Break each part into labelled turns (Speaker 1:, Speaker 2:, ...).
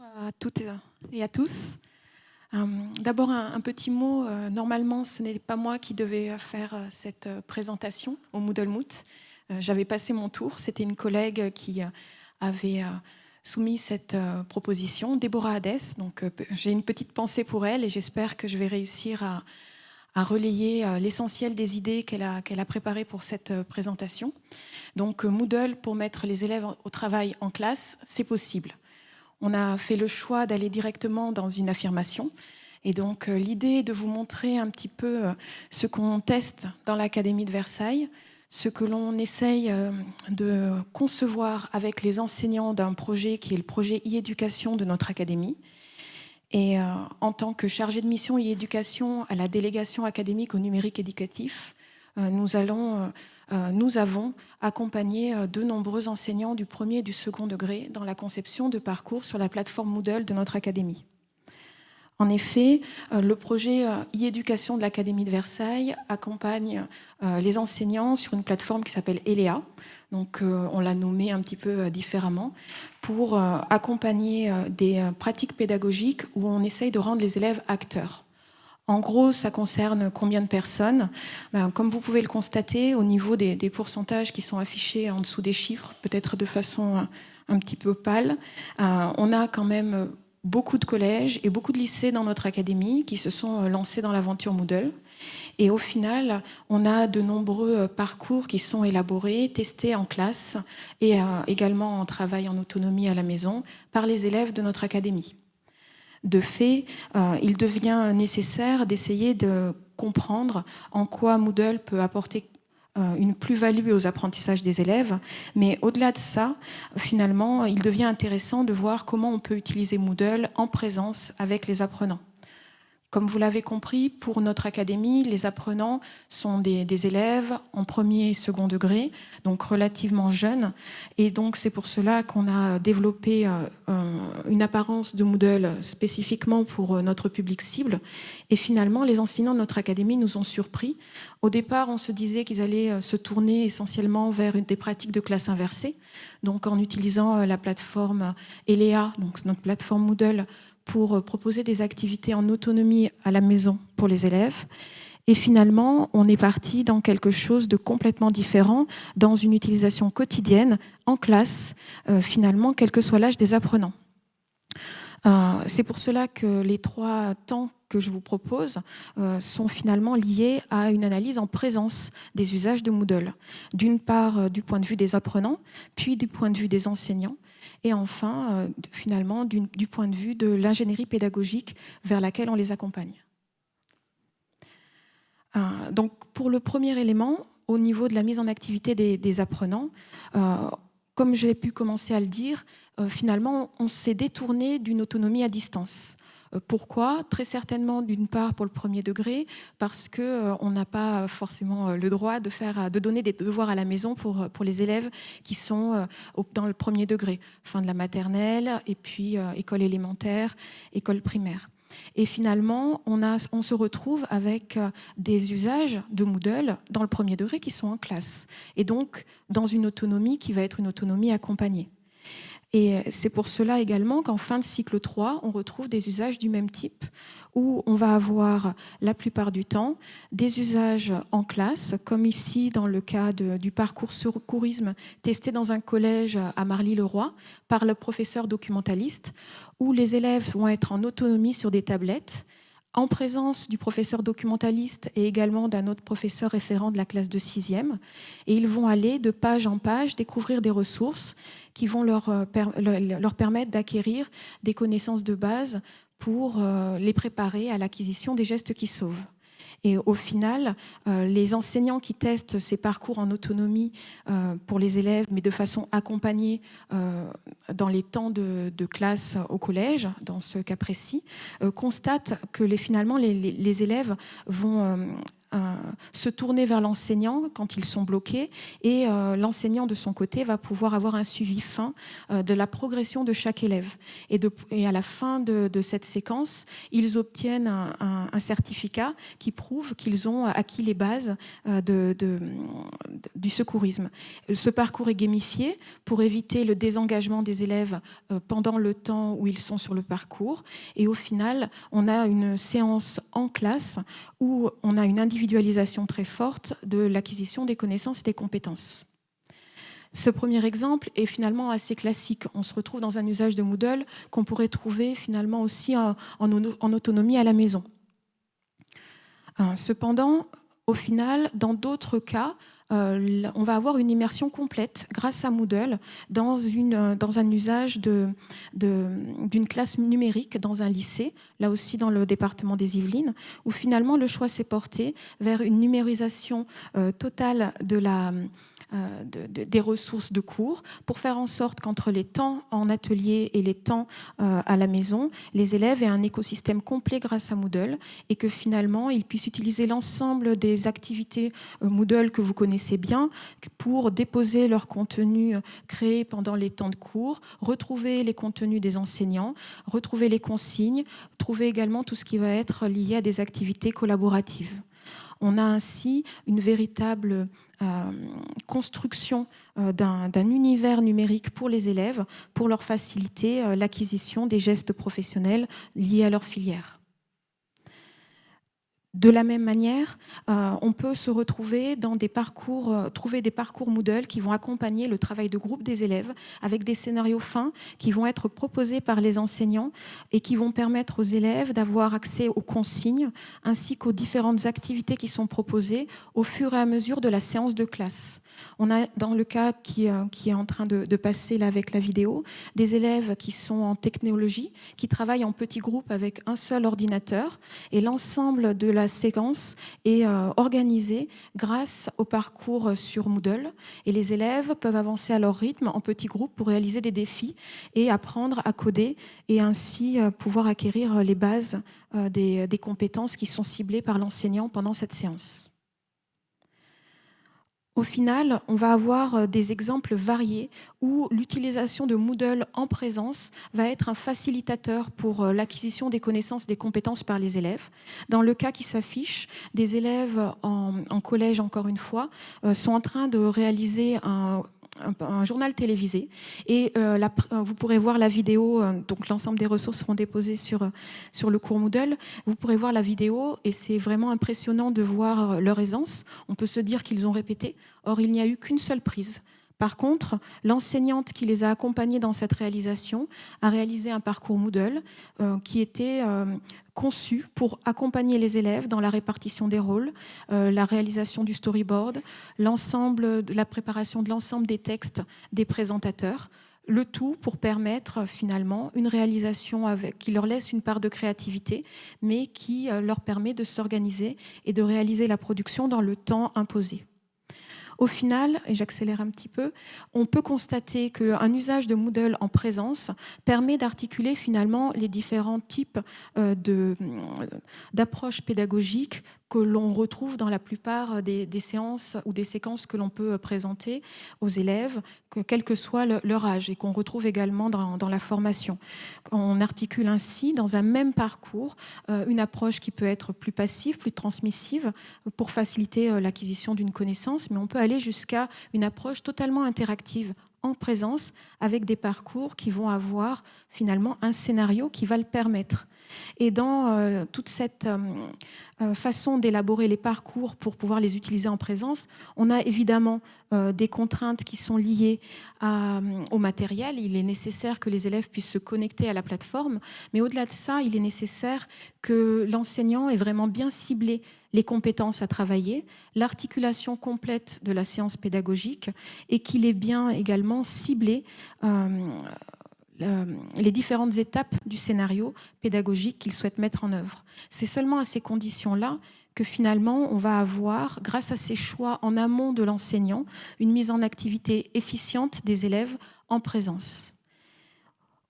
Speaker 1: à toutes et à tous. D'abord, un petit mot. Normalement, ce n'est pas moi qui devais faire cette présentation au Moodle Moot. J'avais passé mon tour. C'était une collègue qui avait soumis cette proposition, Déborah Hadès. Donc, j'ai une petite pensée pour elle et j'espère que je vais réussir à relayer l'essentiel des idées qu'elle a préparées pour cette présentation. Donc, Moodle, pour mettre les élèves au travail en classe, c'est possible. On a fait le choix d'aller directement dans une affirmation. Et donc, l'idée est de vous montrer un petit peu ce qu'on teste dans l'Académie de Versailles, ce que l'on essaye de concevoir avec les enseignants d'un projet qui est le projet e-éducation de notre académie. Et en tant que chargée de mission e-éducation à la délégation académique au numérique éducatif, nous avons accompagné de nombreux enseignants du premier et du second degré dans la conception de parcours sur la plateforme Moodle de notre académie. En effet, le projet e-éducation de l'Académie de Versailles accompagne les enseignants sur une plateforme qui s'appelle ELEA. Donc, on l'a nommée un petit peu différemment, pour accompagner des pratiques pédagogiques où on essaye de rendre les élèves acteurs. En gros, ça concerne combien de personnes ? Comme vous pouvez le constater, au niveau des pourcentages qui sont affichés en dessous des chiffres, peut-être de façon un petit peu pâle, on a quand même beaucoup de collèges et beaucoup de lycées dans notre académie qui se sont lancés dans l'aventure Moodle. Et au final, on a de nombreux parcours qui sont élaborés, testés en classe et également en travail en autonomie à la maison par les élèves de notre académie. De fait, il devient nécessaire d'essayer de comprendre en quoi Moodle peut apporter une plus-value aux apprentissages des élèves, mais au-delà de ça, finalement, il devient intéressant de voir comment on peut utiliser Moodle en présence avec les apprenants. Comme vous l'avez compris, pour notre académie, les apprenants sont des élèves en premier et second degré, donc relativement jeunes. Et donc, c'est pour cela qu'on a développé une apparence de Moodle spécifiquement pour notre public cible. Et finalement, les enseignants de notre académie nous ont surpris. Au départ, on se disait qu'ils allaient se tourner essentiellement vers des pratiques de classe inversée, donc en utilisant la plateforme ELEA, donc notre plateforme Moodle, pour proposer des activités en autonomie à la maison pour les élèves. Et finalement, on est parti dans quelque chose de complètement différent, dans une utilisation quotidienne, en classe, finalement, quel que soit l'âge des apprenants. C'est pour cela que les 3 temps que je vous propose sont finalement liés à une analyse en présence des usages de Moodle. D'une part, du point de vue des apprenants, puis du point de vue des enseignants, et enfin, finalement, du point de vue de l'ingénierie pédagogique vers laquelle on les accompagne. Donc, pour le premier élément, au niveau de la mise en activité des apprenants, comme j'ai pu commencer à le dire, finalement, on s'est détourné d'une autonomie à distance. Pourquoi ? Très certainement, d'une part, pour le premier degré, parce qu'on n'a pas forcément le droit de donner des devoirs à la maison pour les élèves qui sont dans le premier degré, fin de la maternelle, et puis école élémentaire, école primaire. Et finalement, on se retrouve avec des usages de Moodle dans le premier degré qui sont en classe, et donc dans une autonomie qui va être une autonomie accompagnée. Et c'est pour cela également qu'en fin de cycle 3, on retrouve des usages du même type, où on va avoir la plupart du temps des usages en classe, comme ici dans le cas du parcours secourisme testé dans un collège à Marly-le-Roi par le professeur documentaliste, où les élèves vont être en autonomie sur des tablettes, en présence du professeur documentaliste et également d'un autre professeur référent de la classe de 6e. Et ils vont aller de page en page découvrir des ressources qui vont leur permettre d'acquérir des connaissances de base pour les préparer à l'acquisition des gestes qui sauvent. Et au final, les enseignants qui testent ces parcours en autonomie pour les élèves, mais de façon accompagnée dans les temps de classe au collège, dans ce cas précis, constatent que finalement les élèves vont se tourner vers l'enseignant quand ils sont bloqués et l'enseignant de son côté va pouvoir avoir un suivi fin de la progression de chaque élève. Et à la fin de cette séquence, ils obtiennent un certificat qui prouve qu'ils ont acquis les bases du secourisme. Ce parcours est gamifié pour éviter le désengagement des élèves pendant le temps où ils sont sur le parcours. Et au final, on a une séance en classe où on a une individualisation très forte de l'acquisition des connaissances et des compétences. Ce premier exemple est finalement assez classique. On se retrouve dans un usage de Moodle qu'on pourrait trouver finalement aussi en autonomie à la maison. Cependant, au final, dans d'autres cas, on va avoir une immersion complète grâce à Moodle dans un usage d'une classe numérique dans un lycée, là aussi dans le département des Yvelines, où finalement le choix s'est porté vers une numérisation totale des ressources de cours pour faire en sorte qu'entre les temps en atelier et les temps à la maison, les élèves aient un écosystème complet grâce à Moodle et que finalement ils puissent utiliser l'ensemble des activités Moodle que vous connaissez bien pour déposer leur contenu créé pendant les temps de cours, retrouver les contenus des enseignants, retrouver les consignes, trouver également tout ce qui va être lié à des activités collaboratives. On a ainsi une véritable construction d'un univers numérique pour les élèves, pour leur faciliter l'acquisition des gestes professionnels liés à leur filière. De la même manière, on peut se retrouver dans trouver des parcours Moodle qui vont accompagner le travail de groupe des élèves avec des scénarios fins qui vont être proposés par les enseignants et qui vont permettre aux élèves d'avoir accès aux consignes ainsi qu'aux différentes activités qui sont proposées au fur et à mesure de la séance de classe. On a, dans le cas qui est en train de passer là avec la vidéo, des élèves qui sont en technologie, qui travaillent en petits groupes avec un seul ordinateur et l'ensemble de la séquence est organisée grâce au parcours sur Moodle et les élèves peuvent avancer à leur rythme en petits groupes pour réaliser des défis et apprendre à coder et ainsi pouvoir acquérir les bases des compétences qui sont ciblées par l'enseignant pendant cette séance. Au final, on va avoir des exemples variés où l'utilisation de Moodle en présence va être un facilitateur pour l'acquisition des connaissances, des compétences par les élèves. Dans le cas qui s'affiche, des élèves en collège, encore une fois, sont en train de réaliser un journal télévisé et vous pourrez voir la vidéo, donc l'ensemble des ressources seront déposées sur le cours Moodle. Vous pourrez voir la vidéo et c'est vraiment impressionnant de voir leur aisance. On peut se dire qu'ils ont répété, or il n'y a eu qu'une seule prise. Par contre, l'enseignante qui les a accompagnés dans cette réalisation a réalisé un parcours Moodle qui était conçu pour accompagner les élèves dans la répartition des rôles, la réalisation du storyboard, la préparation de l'ensemble des textes des présentateurs, le tout pour permettre finalement une réalisation qui leur laisse une part de créativité, mais qui leur permet de s'organiser et de réaliser la production dans le temps imposé. Au final, et j'accélère un petit peu, on peut constater qu'un usage de Moodle en présence permet d'articuler finalement les différents types d'approches pédagogiques que l'on retrouve dans la plupart des séances ou des séquences que l'on peut présenter aux élèves, quel que soit leur âge, et qu'on retrouve également dans la formation. On articule ainsi dans un même parcours une approche qui peut être plus passive, plus transmissive, pour faciliter l'acquisition d'une connaissance, mais on peut aller jusqu'à une approche totalement interactive en présence avec des parcours qui vont avoir finalement un scénario qui va le permettre. Et dans toute cette façon d'élaborer les parcours pour pouvoir les utiliser en présence, on a évidemment des contraintes qui sont liées au matériel. Il est nécessaire que les élèves puissent se connecter à la plateforme, mais au-delà de ça, il est nécessaire que l'enseignant ait vraiment bien ciblé les compétences à travailler, l'articulation complète de la séance pédagogique et qu'il ait bien également ciblé les différentes étapes du scénario pédagogique qu'il souhaite mettre en œuvre. C'est seulement à ces conditions-là que finalement on va avoir, grâce à ces choix en amont de l'enseignant, une mise en activité efficiente des élèves en présence.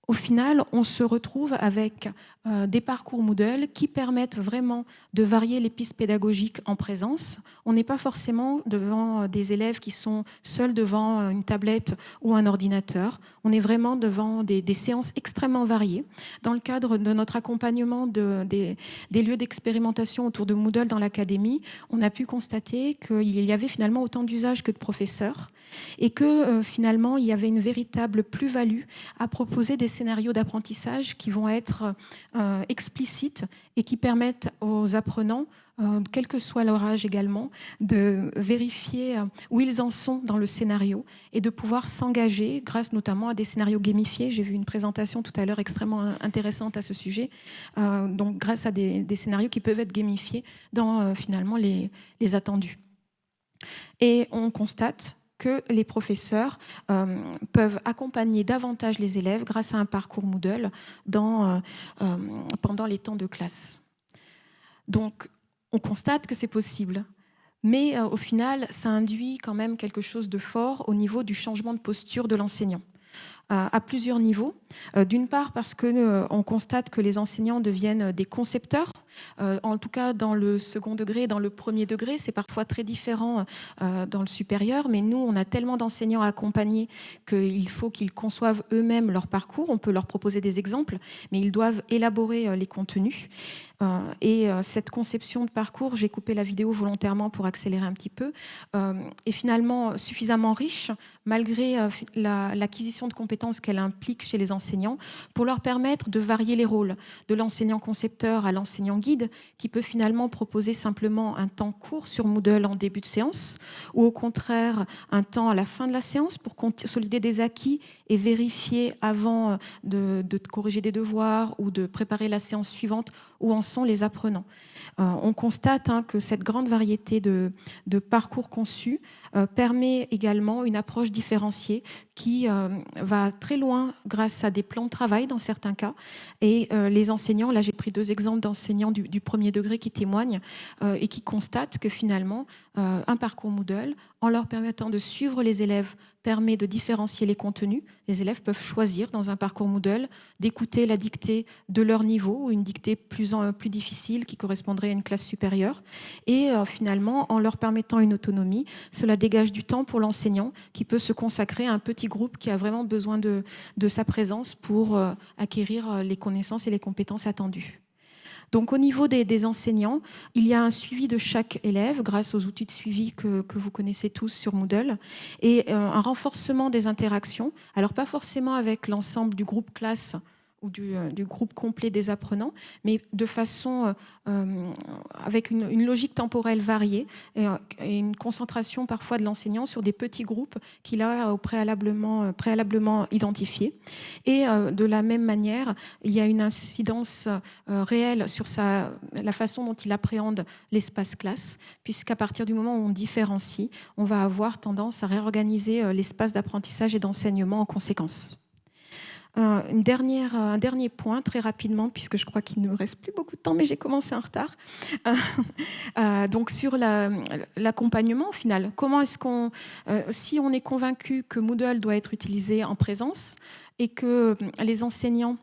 Speaker 1: Au final, on se retrouve avec des parcours Moodle qui permettent vraiment de varier les pistes pédagogiques en présence. On n'est pas forcément devant des élèves qui sont seuls devant une tablette ou un ordinateur. On est vraiment devant des séances extrêmement variées. Dans le cadre de notre accompagnement des lieux d'expérimentation autour de Moodle dans l'académie, on a pu constater qu'il y avait finalement autant d'usages que de professeurs et que finalement, il y avait une véritable plus-value à proposer des scénarios d'apprentissage qui vont être explicites et qui permettent aux apprenants, quel que soit leur âge également, de vérifier où ils en sont dans le scénario et de pouvoir s'engager grâce notamment à des scénarios gamifiés. J'ai vu une présentation tout à l'heure extrêmement intéressante à ce sujet, donc grâce à des scénarios qui peuvent être gamifiés dans finalement les attendus. Et on constate que les professeurs peuvent accompagner davantage les élèves grâce à un parcours Moodle pendant les temps de classe. Donc, on constate que c'est possible, mais au final, ça induit quand même quelque chose de fort au niveau du changement de posture de l'enseignant. À plusieurs niveaux. D'une part parce qu'on constate que les enseignants deviennent des concepteurs, en tout cas dans le second degré, dans le premier degré, c'est parfois très différent dans le supérieur, mais nous, on a tellement d'enseignants à accompagner qu'il faut qu'ils conçoivent eux-mêmes leur parcours. On peut leur proposer des exemples, mais ils doivent élaborer les contenus. Et cette conception de parcours, j'ai coupé la vidéo volontairement pour accélérer un petit peu, est finalement suffisamment riche, malgré l'acquisition de compétences qu'elle implique chez les enseignants, pour leur permettre de varier les rôles, de l'enseignant concepteur à l'enseignant guide, qui peut finalement proposer simplement un temps court sur Moodle en début de séance, ou au contraire un temps à la fin de la séance pour consolider des acquis et vérifier avant de corriger des devoirs ou de préparer la séance suivante où en sont les apprenants. On constate que cette grande variété de parcours conçus permet également une approche différenciée qui va très loin grâce à des plans de travail dans certains cas. Et les enseignants, là j'ai pris 2 exemples d'enseignants du premier degré qui témoignent et qui constatent que finalement un parcours Moodle, en leur permettant de suivre les élèves, permet de différencier les contenus. Les élèves peuvent choisir dans un parcours Moodle d'écouter la dictée de leur niveau ou une dictée plus difficile qui correspondrait à une classe supérieure. Et finalement, en leur permettant une autonomie, cela dégage du temps pour l'enseignant qui peut se consacrer à un petit groupe qui a vraiment besoin de sa présence pour acquérir les connaissances et les compétences attendues. Donc au niveau des enseignants, il y a un suivi de chaque élève grâce aux outils de suivi que vous connaissez tous sur Moodle et un renforcement des interactions, alors pas forcément avec l'ensemble du groupe classe ou du groupe complet des apprenants, mais de façon avec une logique temporelle variée et une concentration parfois de l'enseignant sur des petits groupes qu'il a préalablement identifiés. Et de la même manière, il y a une incidence réelle sur la façon dont il appréhende l'espace classe, puisqu'à partir du moment où on différencie, on va avoir tendance à réorganiser l'espace d'apprentissage et d'enseignement en conséquence. Un dernier point, très rapidement, puisque je crois qu'il ne me reste plus beaucoup de temps, mais j'ai commencé en retard. Donc sur l'accompagnement, au final, comment est-ce si on est convaincu que Moodle doit être utilisé en présence et que les enseignants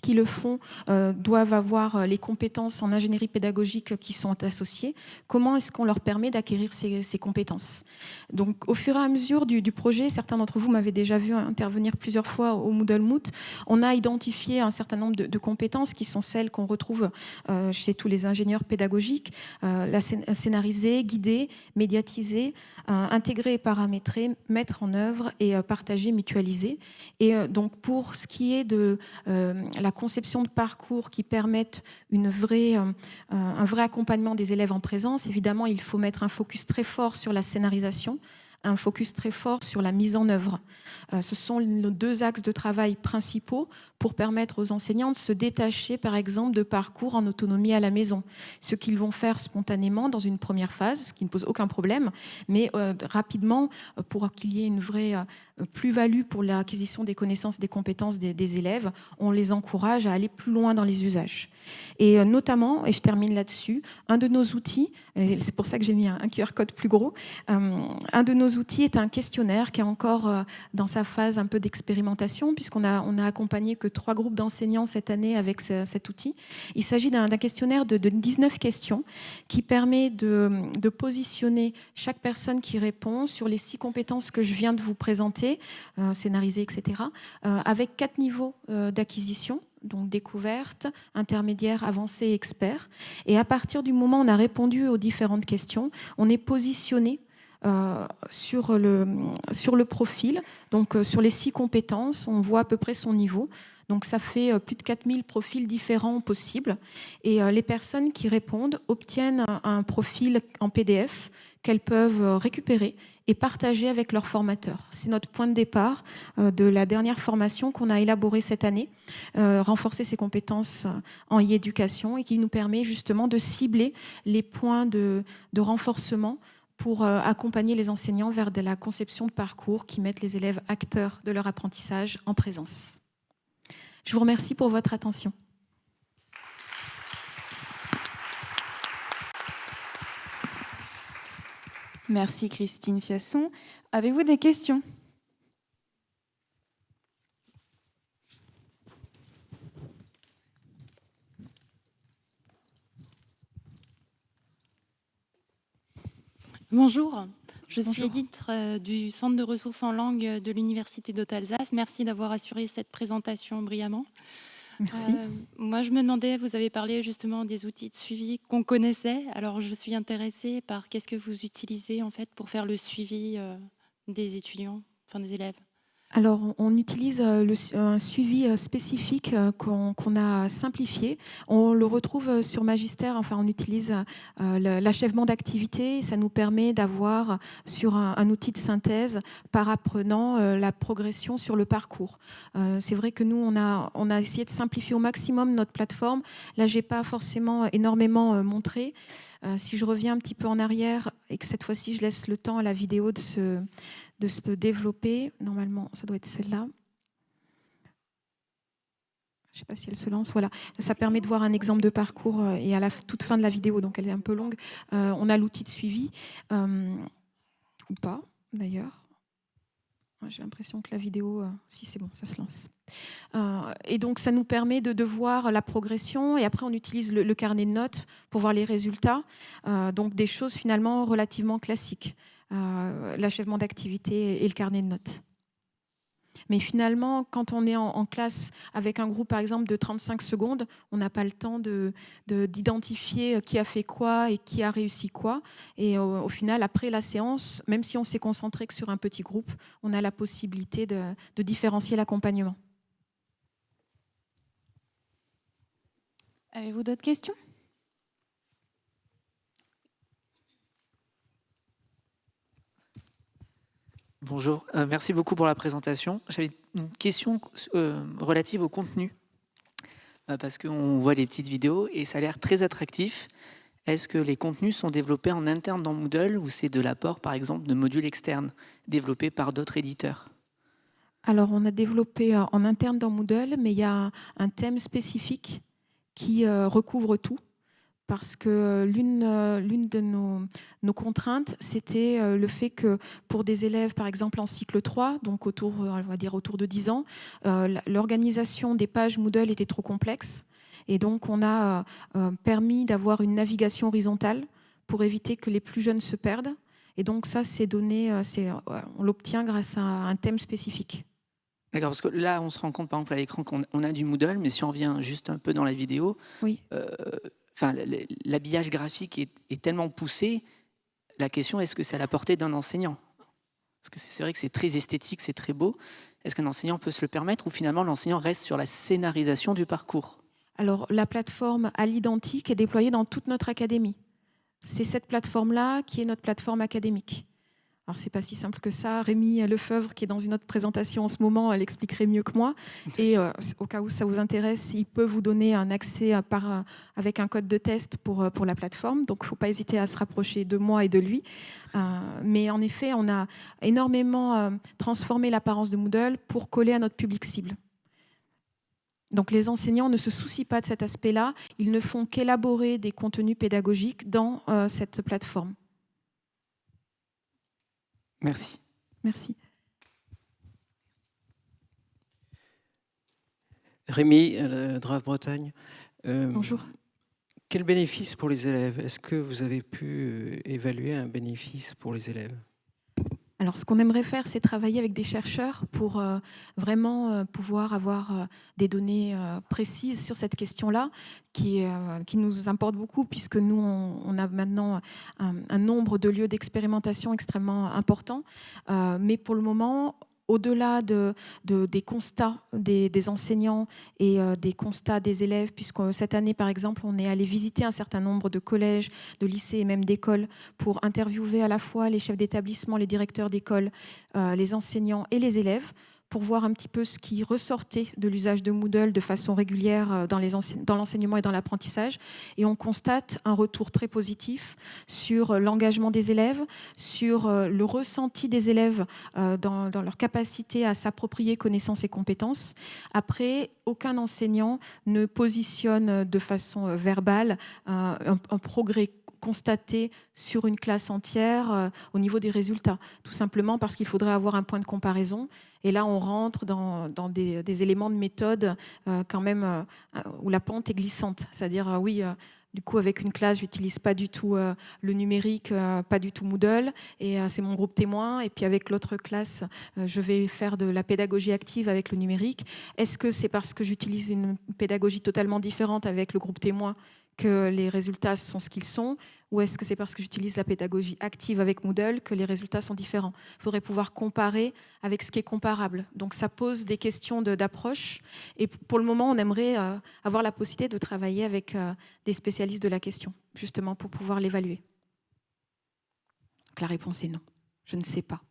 Speaker 1: qui le font doivent avoir les compétences en ingénierie pédagogique qui sont associées, comment est-ce qu'on leur permet d'acquérir ces compétences? Donc, au fur et à mesure du projet, certains d'entre vous m'avaient déjà vu intervenir plusieurs fois au Moodle Moot, on a identifié un certain nombre de compétences qui sont celles qu'on retrouve chez tous les ingénieurs pédagogiques, la scénariser, guider, médiatiser, intégrer et paramétrer, mettre en œuvre et partager, mutualiser. Et donc, pour ce qui est de la conception de parcours qui permettent un vrai accompagnement des élèves en présence, évidemment, il faut mettre un focus très fort sur la scénarisation, un focus très fort sur la mise en œuvre. Ce sont nos 2 axes de travail principaux pour permettre aux enseignants de se détacher, par exemple, de parcours en autonomie à la maison. Ce qu'ils vont faire spontanément dans une première phase, ce qui ne pose aucun problème, mais rapidement, pour qu'il y ait une vraie plus-value pour l'acquisition des connaissances et des compétences des élèves, on les encourage à aller plus loin dans les usages. Et notamment, et je termine là-dessus, un de nos outils, et c'est pour ça que j'ai mis un QR code plus gros, un de nos nos outils est un questionnaire qui est encore dans sa phase un peu d'expérimentation, puisqu'on a accompagné que 3 groupes d'enseignants cette année avec cet outil. Il s'agit d'un questionnaire de 19 questions qui permet de positionner chaque personne qui répond sur les 6 compétences que je viens de vous présenter, scénarisées, etc., avec 4 niveaux d'acquisition. Donc découverte, intermédiaire, avancé, expert. Et à partir du moment où on a répondu aux différentes questions, on est positionné sur le profil, donc sur les 6 compétences, on voit à peu près son niveau. Donc ça fait plus de 4000 profils différents possibles. Et les personnes qui répondent obtiennent un profil en PDF qu'elles peuvent récupérer et partager avec leurs formateurs. C'est notre point de départ de la dernière formation qu'on a élaborée cette année, renforcer ses compétences en e-éducation et qui nous permet justement de cibler les points de renforcement pour accompagner les enseignants vers de la conception de parcours qui mettent les élèves acteurs de leur apprentissage en présence. Je vous remercie pour votre attention.
Speaker 2: Merci Christine Fiasson. Avez-vous des questions ?
Speaker 3: Bonjour, je suis
Speaker 1: Bonjour.
Speaker 3: Edith du Centre de ressources en langue de l'Université d'Haute-Alsace. Merci d'avoir assuré cette présentation brillamment.
Speaker 1: Merci.
Speaker 3: Moi, je me demandais, vous avez parlé justement des outils de suivi qu'on connaissait. Alors, je suis intéressée par qu'est-ce que vous utilisez en fait pour faire le suivi des étudiants, enfin des élèves.
Speaker 1: Alors, on utilise un suivi spécifique qu'on a simplifié. On le retrouve sur Magister, enfin on utilise l'achèvement d'activité. Ça nous permet d'avoir sur un outil de synthèse par apprenant la progression sur le parcours. C'est vrai que nous, on a essayé de simplifier au maximum notre plateforme. Là, je n'ai pas forcément énormément montré. Si je reviens un petit peu en arrière et que cette fois-ci, je laisse le temps à la vidéo de se développer. Normalement, ça doit être celle-là. Je ne sais pas si elle se lance. Voilà. Ça permet de voir un exemple de parcours et à la toute fin de la vidéo, donc elle est un peu longue, on a l'outil de suivi, ou pas d'ailleurs. J'ai l'impression que la vidéo, si c'est bon, ça se lance. Et donc, ça nous permet de voir la progression. Et après, on utilise le carnet de notes pour voir les résultats. Donc, des choses finalement relativement classiques. L'achèvement d'activité et le carnet de notes. Mais finalement, quand on est en classe avec un groupe, par exemple, de 35 secondes, on n'a pas le temps d'identifier qui a fait quoi et qui a réussi quoi. Et au final, après la séance, même si on s'est concentré que sur un petit groupe, on a la possibilité de différencier l'accompagnement.
Speaker 2: Avez-vous d'autres questions ?
Speaker 4: Bonjour, merci beaucoup pour la présentation. J'avais une question relative au contenu, parce qu'on voit les petites vidéos et ça a l'air très attractif. Est-ce que les contenus sont développés en interne dans Moodle ou c'est de l'apport, par exemple, de modules externes développés par d'autres éditeurs ?
Speaker 1: Alors, on a développé en interne dans Moodle, mais il y a un thème spécifique qui recouvre tout. Parce que l'une de nos contraintes, c'était le fait que pour des élèves, par exemple en cycle 3, donc autour de 10 ans, l'organisation des pages Moodle était trop complexe. Et donc, on a permis d'avoir une navigation horizontale pour éviter que les plus jeunes se perdent. Et donc, ça, ces données, on l'obtient grâce à un thème spécifique.
Speaker 4: D'accord, parce que là, on se rend compte, par exemple, à l'écran qu'on a du Moodle, mais si on revient juste un peu dans la vidéo,
Speaker 1: Oui.
Speaker 4: L'habillage graphique est tellement poussé, la question, est-ce que c'est à la portée d'un enseignant ? Parce que c'est vrai que c'est très esthétique, c'est très beau. Est-ce qu'un enseignant peut se le permettre ou finalement l'enseignant reste sur la scénarisation du parcours ?
Speaker 1: Alors, la plateforme à l'identique est déployée dans toute notre académie. C'est cette plateforme-là qui est notre plateforme académique. Alors, ce n'est pas si simple que ça. Rémi Lefebvre, qui est dans une autre présentation en ce moment, elle expliquerait mieux que moi. Et au cas où ça vous intéresse, il peut vous donner un accès avec un code de test pour la plateforme. Donc, il ne faut pas hésiter à se rapprocher de moi et de lui. Mais en effet, on a énormément transformé l'apparence de Moodle pour coller à notre public cible. Donc, les enseignants ne se soucient pas de cet aspect-là. Ils ne font qu'élaborer des contenus pédagogiques dans cette plateforme.
Speaker 4: Merci.
Speaker 1: Merci.
Speaker 5: Rémi, Drave Bretagne.
Speaker 1: Bonjour.
Speaker 5: Quel bénéfice pour les élèves? Est-ce que vous avez pu évaluer un bénéfice pour les élèves?
Speaker 1: Alors, ce qu'on aimerait faire, c'est travailler avec des chercheurs pour vraiment pouvoir avoir des données précises sur cette question-là, qui nous importe beaucoup, puisque nous, on a maintenant un nombre de lieux d'expérimentation extrêmement important. Mais pour le moment, au-delà des constats des enseignants et des constats des élèves, puisque cette année, par exemple, on est allé visiter un certain nombre de collèges, de lycées et même d'écoles pour interviewer à la fois les chefs d'établissement, les directeurs d'école, les enseignants et les élèves, pour voir un petit peu ce qui ressortait de l'usage de Moodle de façon régulière dans l'enseignement et dans l'apprentissage. Et on constate un retour très positif sur l'engagement des élèves, sur le ressenti des élèves dans leur capacité à s'approprier connaissances et compétences. Après, aucun enseignant ne positionne de façon verbale un progrès constaté sur une classe entière au niveau des résultats, tout simplement parce qu'il faudrait avoir un point de comparaison. Et là, on rentre dans des éléments de méthode quand même où la pente est glissante. C'est-à-dire, oui, du coup, avec une classe, j'utilise pas du tout le numérique, pas du tout Moodle, et c'est mon groupe témoin. Et puis avec l'autre classe, je vais faire de la pédagogie active avec le numérique. Est-ce que c'est parce que j'utilise une pédagogie totalement différente avec le groupe témoin que les résultats sont ce qu'ils sont, ou est-ce que c'est parce que j'utilise la pédagogie active avec Moodle que les résultats sont différents? Il faudrait pouvoir comparer avec ce qui est comparable. Donc ça pose des questions d'approche, et pour le moment, on aimerait avoir la possibilité de travailler avec des spécialistes de la question, justement pour pouvoir l'évaluer. Donc la réponse est non, je ne sais pas.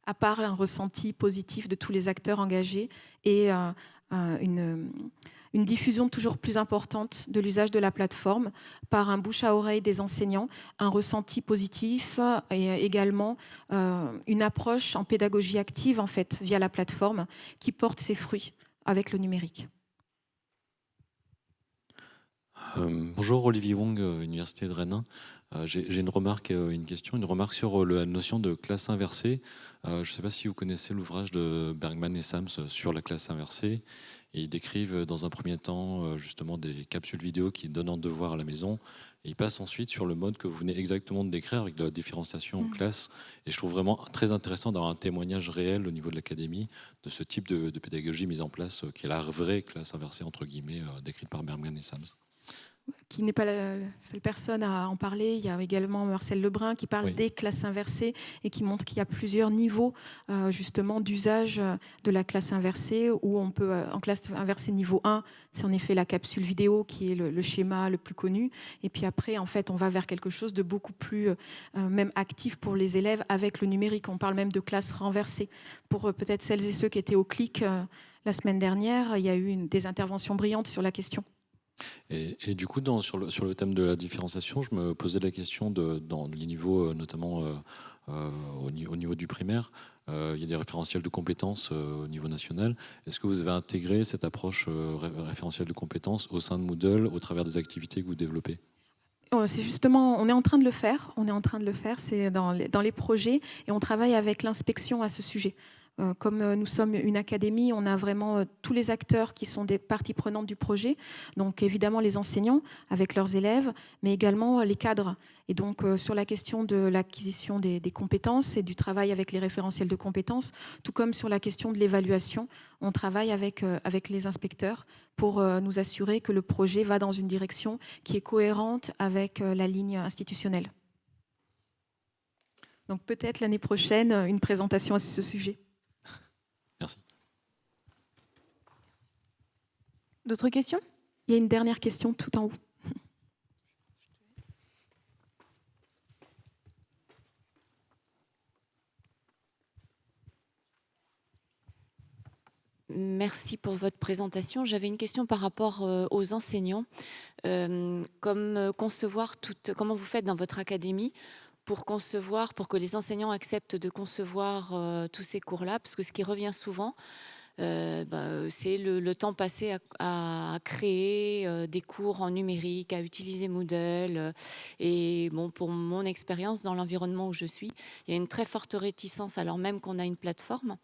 Speaker 1: À part un ressenti positif de tous les acteurs engagés et une diffusion toujours plus importante de l'usage de la plateforme par un bouche à oreille des enseignants, un ressenti positif et également une approche en pédagogie active en fait via la plateforme qui porte ses fruits avec le numérique.
Speaker 6: Bonjour, Olivier Wong, Université de Rennes. J'ai une remarque, une question, une remarque sur la notion de classe inversée. Je ne sais pas si vous connaissez l'ouvrage de Bergman et Sams sur la classe inversée. Et ils décrivent dans un premier temps justement des capsules vidéo qui donnent un devoir à la maison. Et ils passent ensuite sur le mode que vous venez exactement de décrire avec de la différenciation en classe. Et je trouve vraiment très intéressant d'avoir un témoignage réel au niveau de l'académie de ce type de pédagogie mise en place, qui est la vraie classe inversée, entre guillemets, décrite par Bergman et Sams.
Speaker 1: Qui n'est pas la seule personne à en parler. Il y a également Marcel Lebrun qui parle des classes inversées et qui montre qu'il y a plusieurs niveaux justement d'usage de la classe inversée, où on peut, en classe inversée niveau 1, c'est en effet la capsule vidéo qui est le schéma le plus connu. Et puis après, en fait, on va vers quelque chose de beaucoup plus même actif pour les élèves avec le numérique. On parle même de classe renversée. Pour peut-être celles et ceux qui étaient au CLIC la semaine dernière, il y a eu des interventions brillantes sur la question.
Speaker 6: Et du coup, sur le thème de la différenciation, je me posais la question dans les niveaux, notamment au niveau du primaire, il y a des référentiels de compétences au niveau national. Est-ce que vous avez intégré cette approche référentielle de compétences au sein de Moodle au travers des activités que vous développez ?
Speaker 1: C'est justement, on est en train de le faire. C'est dans les projets, et on travaille avec l'inspection à ce sujet. Comme nous sommes une académie, on a vraiment tous les acteurs qui sont des parties prenantes du projet. Donc évidemment les enseignants avec leurs élèves, mais également les cadres. Et donc sur la question de l'acquisition des compétences et du travail avec les référentiels de compétences, tout comme sur la question de l'évaluation, on travaille avec les inspecteurs pour nous assurer que le projet va dans une direction qui est cohérente avec la ligne institutionnelle. Donc peut-être l'année prochaine, une présentation à ce sujet.
Speaker 6: Merci.
Speaker 2: D'autres questions?
Speaker 1: Il y a une dernière question tout en haut.
Speaker 7: Merci pour votre présentation. J'avais une question par rapport aux enseignants. Comment vous faites dans votre académie pour que les enseignants acceptent de concevoir tous ces cours-là? Parce que ce qui revient souvent, c'est le temps passé à créer des cours en numérique, à utiliser Moodle. Et bon, pour mon expérience dans l'environnement où je suis, il y a une très forte réticence, alors même qu'on a une plateforme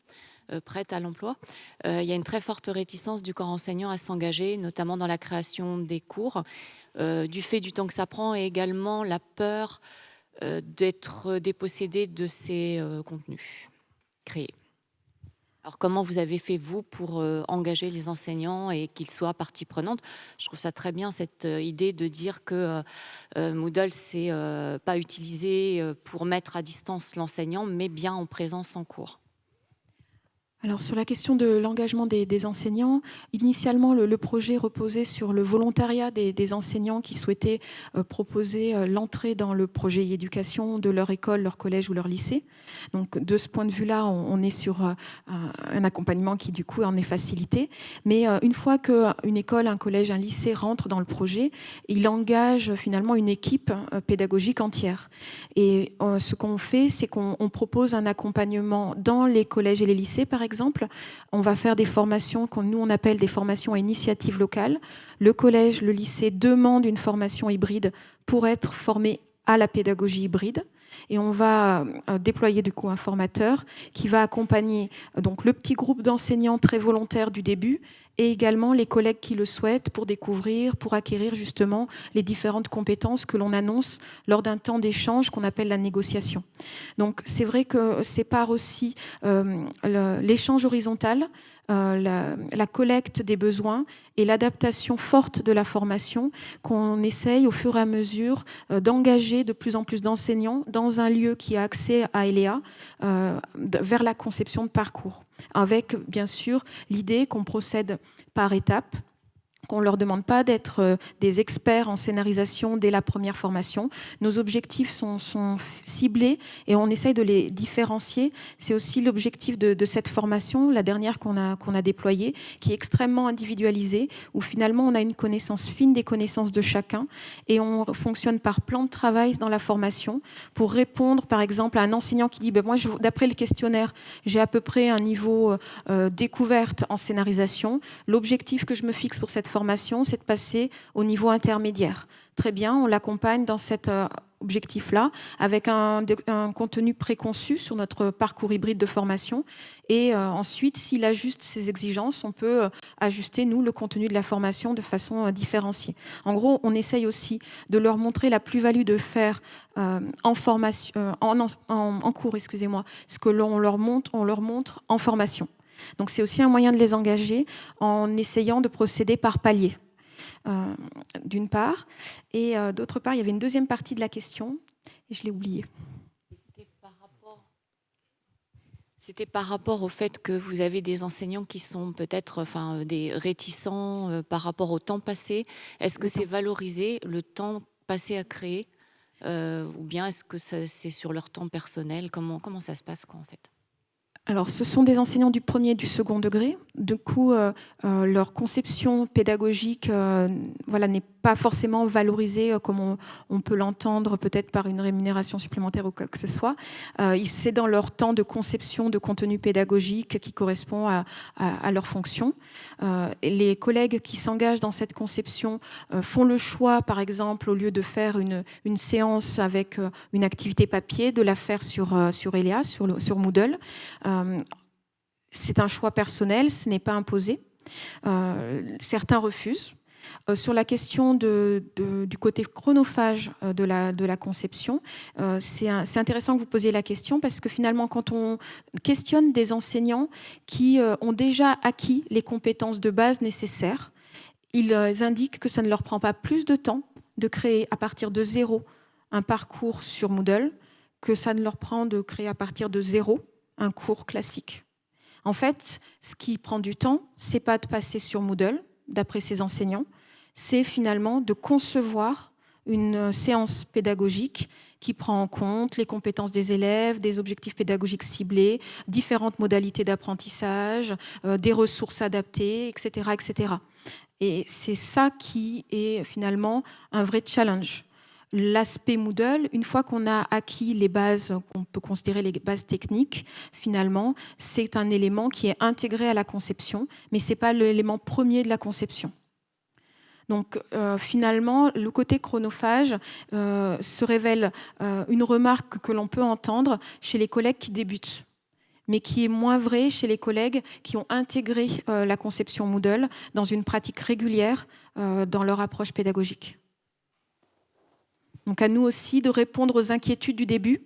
Speaker 7: prête à l'emploi, il y a une très forte réticence du corps enseignant à s'engager, notamment dans la création des cours, du fait du temps que ça prend et également la peur d'être dépossédé de ces contenus créés. Alors, comment vous avez fait, vous, pour engager les enseignants et qu'ils soient partie prenante? Je trouve ça très bien, cette idée de dire que Moodle, c'est pas utilisé pour mettre à distance l'enseignant, mais bien en présence en cours.
Speaker 1: Alors sur la question de l'engagement des enseignants, initialement le projet reposait sur le volontariat des enseignants qui souhaitaient proposer l'entrée dans le projet éducation de leur école, leur collège ou leur lycée. Donc de ce point de vue-là, on est sur un accompagnement qui du coup en est facilité. Mais une fois qu'une école, un collège, un lycée rentre dans le projet, il engage finalement une équipe pédagogique entière. Et ce qu'on fait, c'est qu'on propose un accompagnement dans les collèges et les lycées, par exemple. On va faire des formations que nous, on appelle des formations à initiative locale. Le collège, le lycée demandent une formation hybride pour être formé à la pédagogie hybride. Et on va déployer du coup un formateur qui va accompagner donc le petit groupe d'enseignants très volontaires du début et également les collègues qui le souhaitent pour découvrir, pour acquérir justement les différentes compétences que l'on annonce lors d'un temps d'échange qu'on appelle la négociation. Donc c'est vrai que sépare aussi l'échange horizontal, la collecte des besoins et l'adaptation forte de la formation qu'on essaye au fur et à mesure d'engager de plus en plus d'enseignants dans un lieu qui a accès à ELEA vers la conception de parcours. Avec bien sûr l'idée qu'on procède par étapes, qu'on ne leur demande pas d'être des experts en scénarisation dès la première formation. Nos objectifs sont ciblés et on essaye de les différencier. C'est aussi l'objectif de cette formation, la dernière qu'on a déployée, qui est extrêmement individualisée, où finalement on a une connaissance fine des connaissances de chacun et on fonctionne par plan de travail dans la formation pour répondre par exemple à un enseignant qui dit moi, d'après le questionnaire, j'ai à peu près un niveau découverte en scénarisation. L'objectif que je me fixe pour cette formation, c'est de passer au niveau intermédiaire. Très bien, on l'accompagne dans cet objectif-là, avec un contenu préconçu sur notre parcours hybride de formation. Et ensuite, s'il ajuste ses exigences, on peut ajuster, nous, le contenu de la formation de façon différenciée. En gros, on essaye aussi de leur montrer la plus-value de faire en cours, ce que l'on leur montre en formation. Donc c'est aussi un moyen de les engager en essayant de procéder par palier, d'une part. Et d'autre part, il y avait une deuxième partie de la question, et je l'ai oubliée.
Speaker 7: C'était par rapport au fait que vous avez des enseignants qui sont peut-être des réticents par rapport au temps passé. Est-ce que c'est valorisé, le temps passé à créer, ou bien est-ce que c'est sur leur temps personnel? Comment ça se passe, quoi, en fait?
Speaker 1: Alors, ce sont des enseignants du premier et du second degré. Du coup, leur conception pédagogique n'est pas forcément valorisée comme on peut l'entendre peut-être par une rémunération supplémentaire ou quoi que ce soit. C'est dans leur temps de conception de contenu pédagogique qui correspond à leur fonction. Les collègues qui s'engagent dans cette conception font le choix, par exemple, au lieu de faire une séance avec une activité papier, de la faire sur ELEA, sur Moodle. C'est un choix personnel, ce n'est pas imposé. Certains refusent. Sur la question du côté chronophage de la conception, c'est intéressant que vous posiez la question parce que finalement, quand on questionne des enseignants qui ont déjà acquis les compétences de base nécessaires, ils indiquent que ça ne leur prend pas plus de temps de créer à partir de zéro un parcours sur Moodle que ça ne leur prend de créer à partir de zéro un cours classique. En fait, ce qui prend du temps, c'est pas de passer sur Moodle, d'après ces enseignants, c'est finalement de concevoir une séance pédagogique qui prend en compte les compétences des élèves, des objectifs pédagogiques ciblés, différentes modalités d'apprentissage, des ressources adaptées, etc., etc. Et c'est ça qui est finalement un vrai challenge. l'aspect Moodle, une fois qu'on a acquis les bases, qu'on peut considérer les bases techniques, finalement, c'est un élément qui est intégré à la conception, mais ce n'est pas l'élément premier de la conception. Donc finalement, le côté chronophage se révèle une remarque que l'on peut entendre chez les collègues qui débutent, mais qui est moins vrai chez les collègues qui ont intégré la conception Moodle dans une pratique régulière dans leur approche pédagogique. Donc à nous aussi de répondre aux inquiétudes du début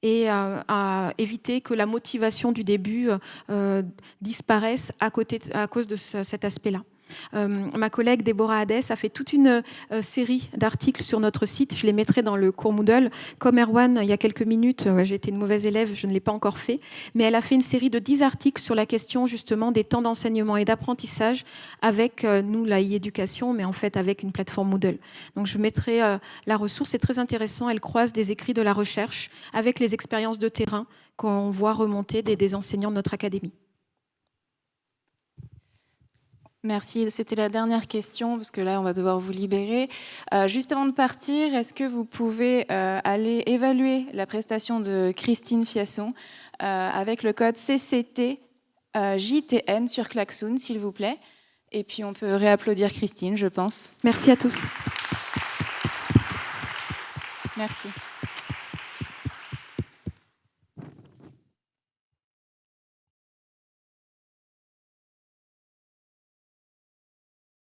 Speaker 1: et à éviter que la motivation du début disparaisse à cause de cet aspect-là. Ma collègue Déborah Hadès a fait toute une série d'articles sur notre site. Je les mettrai dans le cours Moodle. Comme Erwan, il y a quelques minutes, j'ai été une mauvaise élève, je ne l'ai pas encore fait. Mais elle a fait une série de 10 articles sur la question justement des temps d'enseignement et d'apprentissage avec, nous, la e-éducation, mais en fait avec une plateforme Moodle. Donc je mettrai la ressource, c'est très intéressant. Elle croise des écrits de la recherche avec les expériences de terrain qu'on voit remonter des enseignants de notre académie.
Speaker 2: Merci. C'était la dernière question, parce que là, on va devoir vous libérer. Juste avant de partir, est-ce que vous pouvez aller évaluer la prestation de Christine Fiasson avec le code CCT JTN sur Klaxoon, s'il vous plaît. Et puis, on peut réapplaudir Christine, je pense.
Speaker 1: Merci à tous.
Speaker 2: Merci.